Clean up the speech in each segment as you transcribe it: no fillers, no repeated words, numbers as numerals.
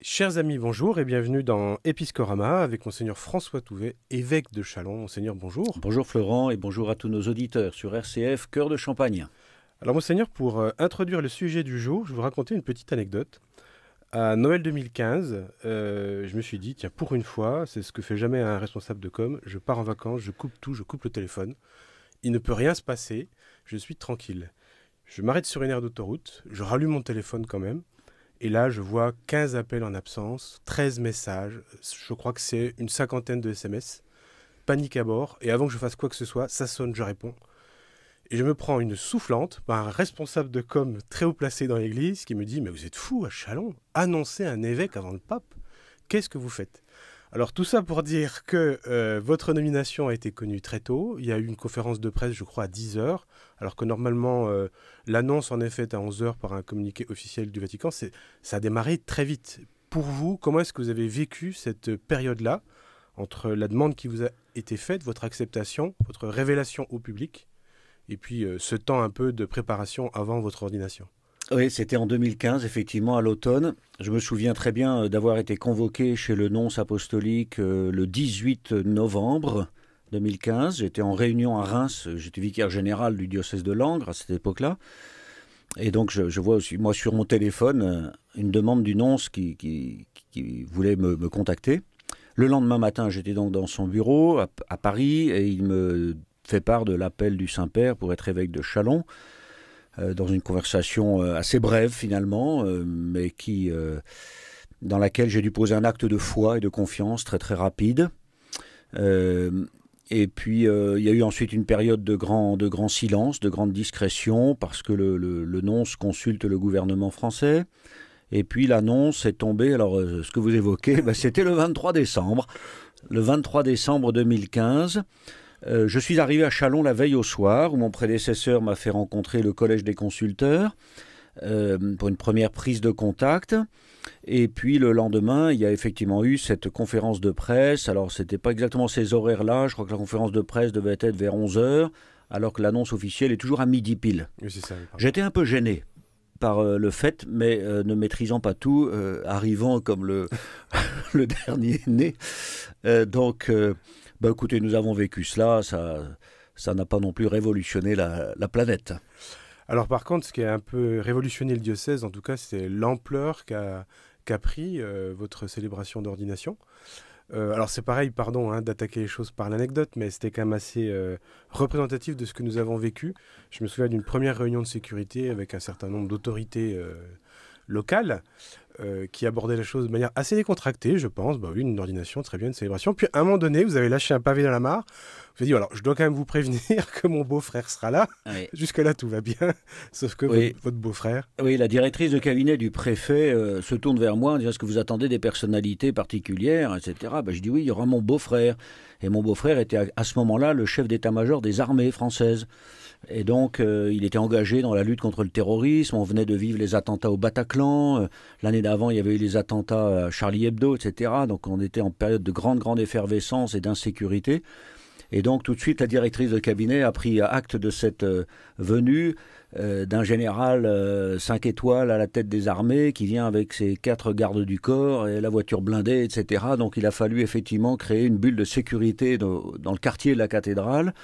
Chers amis, bonjour et bienvenue dans Épiscorama avec Monseigneur François Touvet, évêque de Châlons. Monseigneur, bonjour. Bonjour Florent et bonjour à tous nos auditeurs sur RCF Cœur de Champagne. Alors Monseigneur, pour introduire le sujet du jour, je vais vous raconter une petite anecdote. À Noël 2015, je me suis dit, tiens, pour une fois, c'est ce que fait jamais un responsable de com, je pars en vacances, je coupe tout, je coupe le téléphone. Il ne peut rien se passer, je suis tranquille. Je m'arrête sur une aire d'autoroute, je rallume mon téléphone quand même. Et là, je vois 15 appels en absence, 13 messages, je crois que c'est une cinquantaine de SMS. Panique à bord, et avant que je fasse quoi que ce soit, ça sonne, je réponds. Et je me prends une soufflante par un responsable de com très haut placé dans l'église qui me dit « Mais vous êtes fou à Châlons, annoncer un évêque avant le pape, qu'est-ce que vous faites ?» Alors tout ça pour dire que votre nomination a été connue très tôt. Il y a eu une conférence de presse, je crois, à 10 heures, alors que normalement, l'annonce en est faite à 11 heures par un communiqué officiel du Vatican. Ça a démarré très vite. Pour vous, comment est-ce que vous avez vécu cette période-là, entre la demande qui vous a été faite, votre acceptation, votre révélation au public, et puis ce temps un peu de préparation avant votre ordination? Oui, c'était en 2015, effectivement, à l'automne. Je me souviens très bien d'avoir été convoqué chez le nonce apostolique le 18 novembre 2015. J'étais en réunion à Reims, j'étais vicaire général du diocèse de Langres à cette époque-là. Et donc je vois aussi, moi, sur mon téléphone, une demande du nonce qui voulait me contacter. Le lendemain matin, j'étais donc dans son bureau à Paris et il me fait part de l'appel du Saint-Père pour être évêque de Châlons. Dans une conversation assez brève finalement, mais dans laquelle j'ai dû poser un acte de foi et de confiance très très rapide. Et puis il y a eu ensuite une période de grand silence, de grande discrétion, parce que le nonce consulte le gouvernement français. Et puis l'annonce est tombée, alors ce que vous évoquez, c'était le 23 décembre. Le 23 décembre 2015. Je suis arrivé à Châlons la veille au soir, où mon prédécesseur m'a fait rencontrer le collège des consulteurs pour une première prise de contact. Et puis le lendemain, il y a effectivement eu cette conférence de presse. Alors, ce n'était pas exactement ces horaires-là. Je crois que la conférence de presse devait être vers 11 heures, alors que l'annonce officielle est toujours à midi pile. Oui, c'est ça. J'étais un peu gêné par le fait, mais ne maîtrisant pas tout, arrivant comme le dernier né. Écoutez, nous avons vécu cela, ça n'a pas non plus révolutionné la planète. Alors par contre, ce qui a un peu révolutionné le diocèse, en tout cas, c'est l'ampleur qu'a pris votre célébration d'ordination. Alors c'est pareil, pardon d'attaquer les choses par l'anecdote, mais c'était quand même assez représentatif de ce que nous avons vécu. Je me souviens d'une première réunion de sécurité avec un certain nombre d'autorités locales qui abordaient la chose de manière assez décontractée, je pense. Oui, une ordination, très bien, une célébration. Puis à un moment donné, vous avez lâché un pavé dans la mare. Vous avez dit, alors je dois quand même vous prévenir que mon beau-frère sera là. Oui. Jusque-là, tout va bien, sauf que oui. votre beau-frère... Oui, la directrice de cabinet du préfet se tourne vers moi en disant, est-ce que vous attendez des personnalités particulières, etc. Je dis oui, il y aura mon beau-frère. Et mon beau-frère était à ce moment-là le chef d'état-major des armées françaises. Et donc, il était engagé dans la lutte contre le terrorisme. On venait de vivre les attentats au Bataclan. L'année d'avant, il y avait eu les attentats à Charlie Hebdo, etc. Donc, on était en période de grande effervescence et d'insécurité. Et donc, tout de suite, la directrice de cabinet a pris acte de cette venue d'un général 5 étoiles à la tête des armées qui vient avec ses 4 gardes du corps et la voiture blindée, etc. Donc, il a fallu effectivement créer une bulle de sécurité dans le quartier de la cathédrale.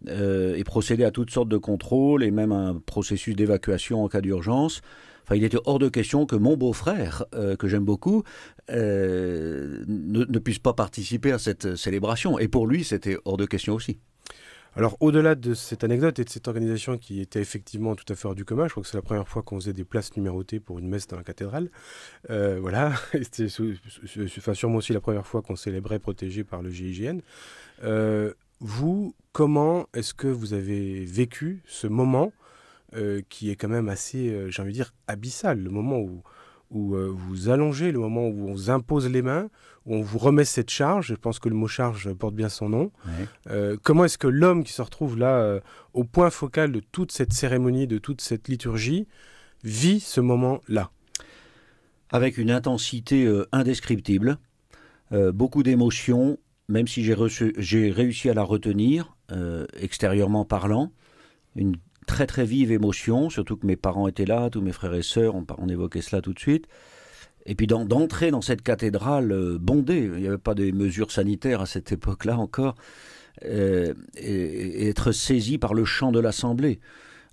Et procéder à toutes sortes de contrôles et même un processus d'évacuation en cas d'urgence. Enfin, il était hors de question que mon beau-frère, que j'aime beaucoup, ne puisse pas participer à cette célébration. Et pour lui, c'était hors de question aussi. Alors, au-delà de cette anecdote et de cette organisation qui était effectivement tout à fait hors du commun, je crois que c'est la première fois qu'on faisait des places numérotées pour une messe dans la cathédrale. Voilà, c'était sûrement aussi la première fois qu'on célébrait protégé par le GIGN. Vous, comment est-ce que vous avez vécu ce moment qui est quand même assez, j'ai envie de dire, abyssal, le moment où vous allongez, le moment où on vous impose les mains, où on vous remet cette charge, je pense que le mot charge porte bien son nom. Ouais. Comment est-ce que l'homme qui se retrouve là, au point focal de toute cette cérémonie, de toute cette liturgie, vit ce moment-là? Avec une intensité indescriptible, beaucoup d'émotions, même si j'ai réussi à la retenir, extérieurement parlant, une très vive émotion, surtout que mes parents étaient là, tous mes frères et sœurs, on évoquait cela tout de suite. Et puis d'entrer dans cette cathédrale bondée, il n'y avait pas de mesures sanitaires à cette époque-là encore, et être saisi par le chant de l'Assemblée.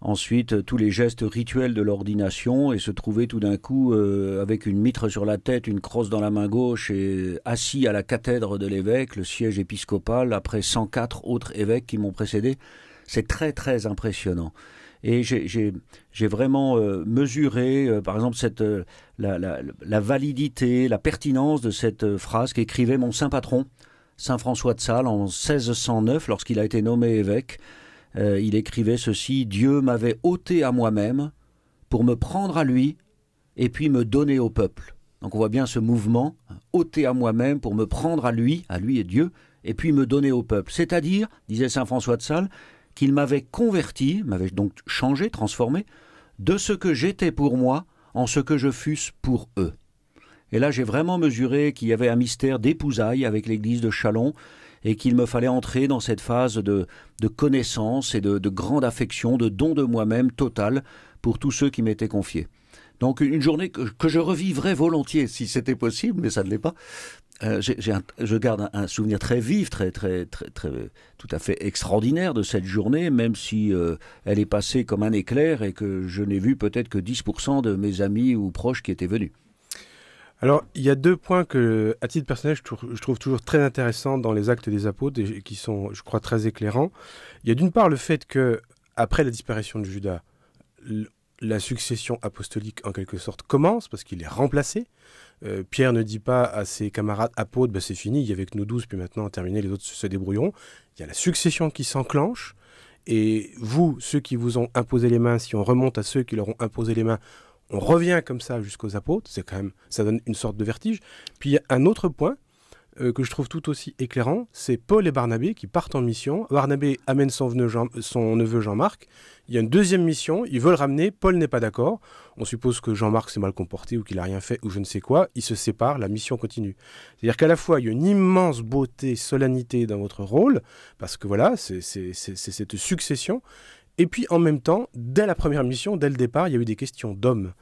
Ensuite, tous les gestes rituels de l'ordination et se trouver tout d'un coup avec une mitre sur la tête, une crosse dans la main gauche et assis à la cathèdre de l'évêque, le siège épiscopal, après 104 autres évêques qui m'ont précédé. C'est très très impressionnant. Et j'ai vraiment mesuré, par exemple, la validité, la pertinence de cette phrase qu'écrivait mon saint patron, saint François de Sales, en 1609, lorsqu'il a été nommé évêque. Il écrivait ceci: « Dieu m'avait ôté à moi-même pour me prendre à lui et puis me donner au peuple. » Donc on voit bien ce mouvement, ôter à moi-même pour me prendre à lui et Dieu, et puis me donner au peuple. C'est-à-dire, disait saint François de Sales, qu'il m'avait converti, m'avait donc changé, transformé, de ce que j'étais pour moi en ce que je fusse pour eux. Et là j'ai vraiment mesuré qu'il y avait un mystère d'épousailles avec l'église de Châlons, et qu'il me fallait entrer dans cette phase de connaissance et de grande affection, de don de moi-même total pour tous ceux qui m'étaient confiés. Donc une journée que je revivrais volontiers, si c'était possible, mais ça ne l'est pas. Je garde un souvenir très vif, très, tout à fait extraordinaire de cette journée, même si elle est passée comme un éclair et que je n'ai vu peut-être que 10% de mes amis ou proches qui étaient venus. Alors, il y a 2 points que, à titre personnel, je trouve toujours très intéressants dans les Actes des Apôtres et qui sont, je crois, très éclairants. Il y a d'une part le fait que, après la disparition de Judas, la succession apostolique, en quelque sorte, commence parce qu'il est remplacé. Pierre ne dit pas à ses camarades apôtres, c'est fini, il y avait que nous 12, puis maintenant, terminé, les autres se débrouilleront. Il y a la succession qui s'enclenche. Et vous, ceux qui vous ont imposé les mains, si on remonte à ceux qui leur ont imposé les mains, on revient comme ça jusqu'aux apôtres, c'est quand même, ça donne une sorte de vertige. Puis il y a un autre point que je trouve tout aussi éclairant, c'est Paul et Barnabé qui partent en mission. Barnabé amène son neveu Jean-Marc. Il y a une deuxième mission, ils veulent ramener, Paul n'est pas d'accord. On suppose que Jean-Marc s'est mal comporté ou qu'il n'a rien fait ou je ne sais quoi. Ils se séparent, la mission continue. C'est-à-dire qu'à la fois, il y a une immense beauté, solennité dans votre rôle, parce que voilà, c'est cette succession. Et puis en même temps, dès la première mission, dès le départ, il y a eu des questions d'hommes.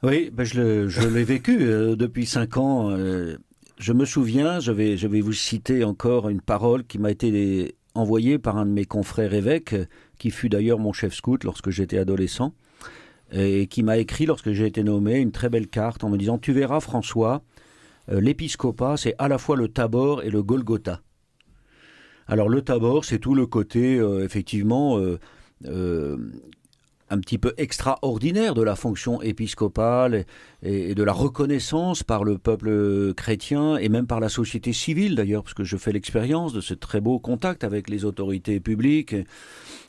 Oui, je l'ai vécu depuis 5 ans. Je me souviens, je vais vous citer encore une parole qui m'a été envoyée par un de mes confrères évêques, qui fut d'ailleurs mon chef scout lorsque j'étais adolescent, et qui m'a écrit lorsque j'ai été nommé une très belle carte en me disant « Tu verras François, l'épiscopat c'est à la fois le Tabor et le Golgotha ». Alors le Tabor, c'est tout le côté, effectivement, un petit peu extraordinaire de la fonction épiscopale et de la reconnaissance par le peuple chrétien et même par la société civile d'ailleurs, parce que je fais l'expérience de ce très beau contact avec les autorités publiques.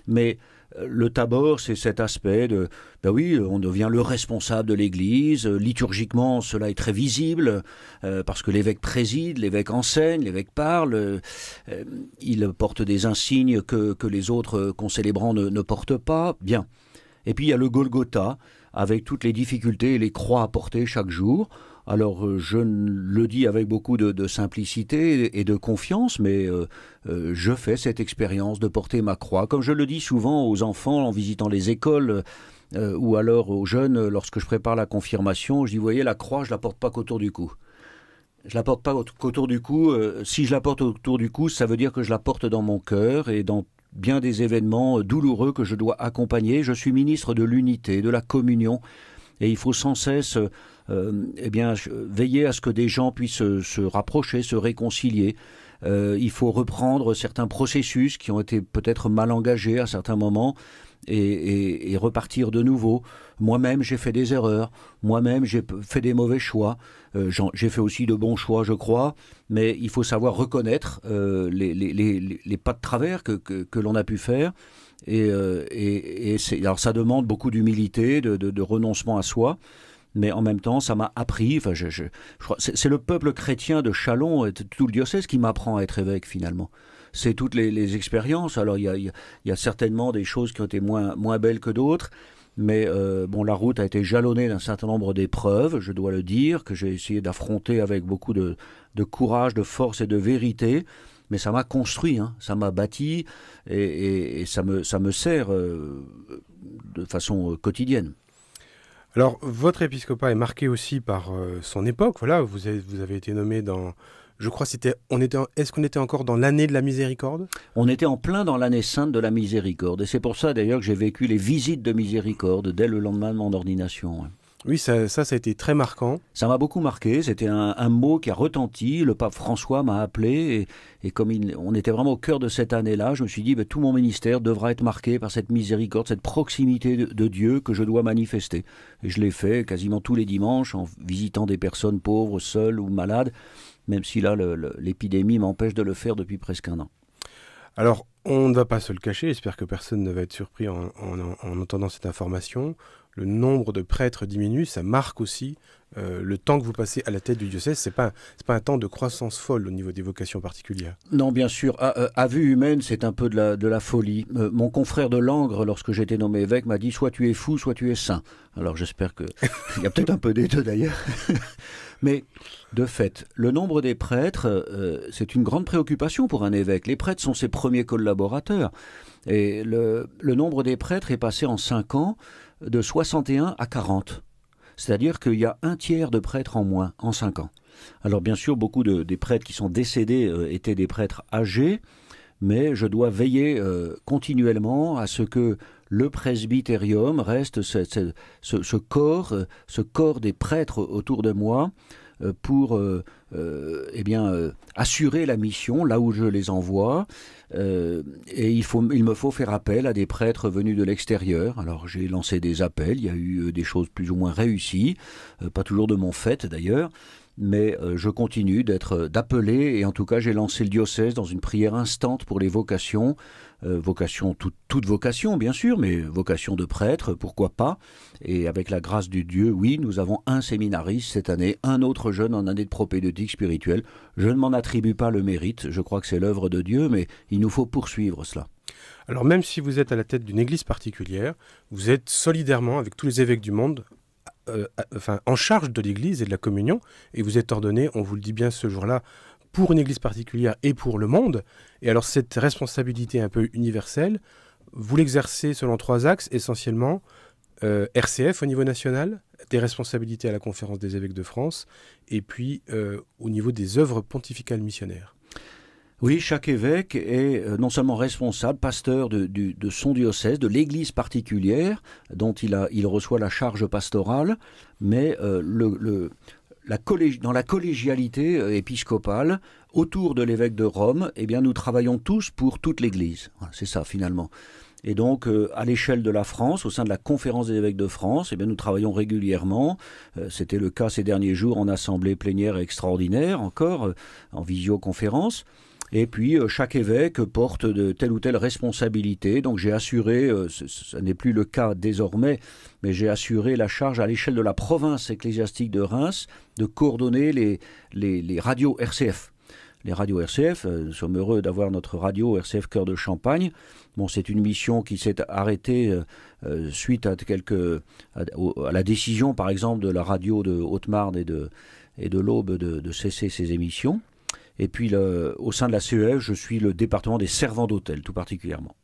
Mais le Tabor, c'est cet aspect de, ben oui, on devient le responsable de l'Église. Liturgiquement, cela est très visible, parce que l'évêque préside, l'évêque enseigne, l'évêque parle. Il porte des insignes que les autres concélébrants ne portent pas. Bien. Et puis il y a le Golgotha, avec toutes les difficultés et les croix à porter chaque jour. Alors je le dis avec beaucoup de simplicité et de confiance, mais je fais cette expérience de porter ma croix. Comme je le dis souvent aux enfants en visitant les écoles, ou alors aux jeunes lorsque je prépare la confirmation, je dis, vous voyez, la croix, je ne la porte pas qu'autour du cou. Je ne la porte pas qu'autour du cou. Si je la porte autour du cou, ça veut dire que je la porte dans mon cœur et dans bien des événements douloureux que je dois accompagner. Je suis ministre de l'unité, de la communion, et il faut sans cesse veiller à ce que des gens puissent se rapprocher, se réconcilier. Il faut reprendre certains processus qui ont été peut-être mal engagés à certains moments et repartir de nouveau. Moi-même, j'ai fait des erreurs. Moi-même, j'ai fait des mauvais choix. J'ai fait aussi de bons choix, je crois. Mais il faut savoir reconnaître les pas de travers que l'on a pu faire. Alors ça demande beaucoup d'humilité, de renoncement à soi. Mais en même temps, ça m'a appris, je crois, c'est le peuple chrétien de Châlons, tout le diocèse qui m'apprend à être évêque finalement. C'est toutes les expériences. Alors il y a certainement des choses qui ont été moins belles que d'autres, mais la route a été jalonnée d'un certain nombre d'épreuves, je dois le dire, que j'ai essayé d'affronter avec beaucoup de courage, de force et de vérité. Mais ça m'a construit, ça m'a bâti et ça me sert de façon quotidienne. Alors, votre épiscopat est marqué aussi par son époque. Voilà, vous avez été nommé dans... Je crois est-ce qu'on était encore dans l'année de la miséricorde? On était en plein dans l'année sainte de la miséricorde. Et c'est pour ça d'ailleurs que j'ai vécu les visites de miséricorde dès le lendemain de mon ordination. Oui, ça a été très marquant. Ça m'a beaucoup marqué, c'était un mot qui a retenti, le pape François m'a appelé, et comme on était vraiment au cœur de cette année-là, je me suis dit, tout mon ministère devra être marqué par cette miséricorde, cette proximité de Dieu que je dois manifester. Et je l'ai fait quasiment tous les dimanches en visitant des personnes pauvres, seules ou malades, même si là, l'épidémie m'empêche de le faire depuis presque un an. Alors, on ne va pas se le cacher, j'espère que personne ne va être surpris en entendant cette information. Le nombre de prêtres diminue, ça marque aussi le temps que vous passez à la tête du diocèse. C'est pas un temps de croissance folle au niveau des vocations particulières. Non, bien sûr. À vue humaine, c'est un peu de la folie. Mon confrère de Langres, lorsque j'étais nommé évêque, m'a dit « soit tu es fou, soit tu es saint ». Alors j'espère qu'il y a peut-être un peu des deux d'ailleurs. Mais de fait, le nombre des prêtres, c'est une grande préoccupation pour un évêque. Les prêtres sont ses premiers collaborateurs. Et le nombre des prêtres est passé en 5 ans de 61 à 40. C'est-à-dire qu'il y a un tiers de prêtres en moins en 5 ans. Alors bien sûr, beaucoup des prêtres qui sont décédés étaient des prêtres âgés, mais je dois veiller continuellement à ce que le presbytérium reste ce corps des prêtres autour de moi pour assurer la mission là où je les envoie. Et il me faut faire appel à des prêtres venus de l'extérieur. Alors j'ai lancé des appels, il y a eu des choses plus ou moins réussies, pas toujours de mon fait d'ailleurs, mais je continue d'appeler, et en tout cas j'ai lancé le diocèse dans une prière instante pour les vocations, toute vocation bien sûr, mais vocation de prêtre, pourquoi pas. Et avec la grâce du Dieu, oui, nous avons un séminariste cette année, un autre jeune en année de propédeutique spirituelle. Je ne m'en attribue pas le mérite, je crois que c'est l'œuvre de Dieu, mais il nous faut poursuivre cela. Alors même si vous êtes à la tête d'une église particulière, vous êtes solidairement avec tous les évêques du monde en charge de l'église et de la communion, et vous êtes ordonné, on vous le dit bien ce jour-là, pour une église particulière et pour le monde. Et alors cette responsabilité un peu universelle, vous l'exercez selon 3 axes, essentiellement RCF au niveau national, des responsabilités à la Conférence des évêques de France, et puis au niveau des œuvres pontificales missionnaires. Oui, chaque évêque est non seulement responsable, pasteur de son diocèse, de l'église particulière dont il reçoit la charge pastorale, mais dans la collégialité épiscopale, autour de l'évêque de Rome, eh bien, nous travaillons tous pour toute l'église. Voilà, c'est ça finalement. Et donc, à l'échelle de la France, au sein de la Conférence des évêques de France, eh bien, nous travaillons régulièrement. C'était le cas ces derniers jours en assemblée plénière extraordinaire, encore en visioconférence. Et puis, chaque évêque porte de telle ou telle responsabilité. Donc, j'ai assuré, ce n'est plus le cas désormais, mais j'ai assuré la charge à l'échelle de la province ecclésiastique de Reims de coordonner les radios RCF. Les radios RCF, nous sommes heureux d'avoir notre radio RCF Cœur de Champagne. Bon, c'est une mission qui s'est arrêtée suite à la décision, par exemple, de la radio de Haute-Marne et de l'Aube de cesser ses émissions. Et puis, au sein de la CEF, je suis le département des servants d'hôtel, tout particulièrement.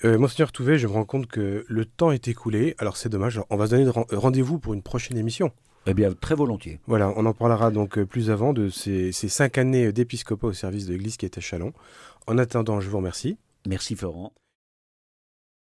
Monseigneur Touvet, je me rends compte que le temps est écoulé. Alors, c'est dommage. On va se donner rendez-vous pour une prochaine émission. Eh bien, très volontiers. Voilà, on en parlera donc plus avant de ces 5 années d'épiscopat au service de l'Église qui est à Châlons. En attendant, je vous remercie. Merci Florent.